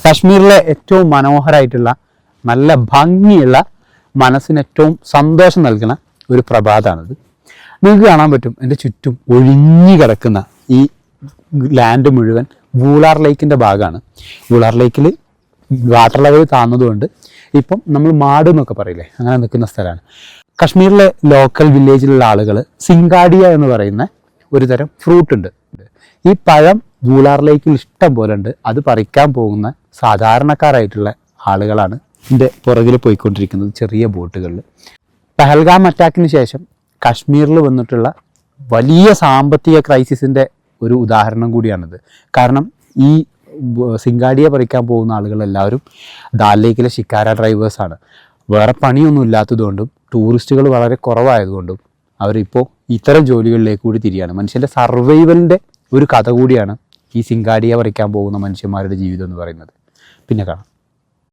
കാശ്മീരിലെ ഏറ്റവും മനോഹരമായിട്ടുള്ള നല്ല ഭംഗിയുള്ള മനസ്സിന് ഏറ്റവും സന്തോഷം നൽകുന്ന ഒരു പ്രഭാതമാണിത്. നിങ്ങൾക്ക് കാണാൻ പറ്റും എൻ്റെ ചുറ്റും ഒഴിഞ്ഞു കിടക്കുന്ന ഈ ലാൻഡ് മുഴുവൻ വൂളാർ ലേക്കിൻ്റെ ഭാഗമാണ്. വൂളാർ ലേക്കിൽ വാട്ടർ ലെവൽ താഴ്ന്നതുകൊണ്ട് ഇപ്പം നമ്മൾ മാട് എന്നൊക്കെ പറയില്ലേ, അങ്ങനെ നിൽക്കുന്ന സ്ഥലമാണ്. കശ്മീരിലെ ലോക്കൽ വില്ലേജിലുള്ള ആളുകൾ സിംഗാഡിയ എന്ന് പറയുന്ന ഒരു തരം ഫ്രൂട്ട് ഉണ്ട്. ഈ പഴം വൂളാർ ലേക്കിൽ ഇഷ്ടം പോലെ ഉണ്ട്. അത് പറിക്കാൻ പോകുന്ന സാധാരണക്കാരായിട്ടുള്ള ആളുകളാണ് ഇതിൻ്റെ പുറകിൽ പോയിക്കൊണ്ടിരിക്കുന്നത് ചെറിയ ബോട്ടുകളിൽ. പഹൽഗാം അറ്റാക്കിന് ശേഷം കശ്മീരിൽ വന്നിട്ടുള്ള വലിയ സാമ്പത്തിക ക്രൈസിസിൻ്റെ ഒരു ഉദാഹരണം കൂടിയാണിത്. കാരണം ഈ സിംഗാഡിയ പറിക്കാൻ പോകുന്ന ആളുകളെല്ലാവരും ദാൽ ലേക്കിലെ ഷിക്കാര ഡ്രൈവേഴ്സാണ്. വേറെ പണിയൊന്നും ഇല്ലാത്തതുകൊണ്ടും ടൂറിസ്റ്റുകൾ വളരെ കുറവായതുകൊണ്ടും അവരിപ്പോൾ ഇത്തരം ജോലികളിലേക്ക് കൂടി തിരിയാണ്. മനുഷ്യൻ്റെ സർവൈവലിൻ്റെ ഒരു കഥ കൂടിയാണ് ഈ സിംഗാഡിയ പറിക്കാൻ പോകുന്ന മനുഷ്യന്മാരുടെ ജീവിതം എന്ന് പറയുന്നത്. പിന്നെ കാണാം.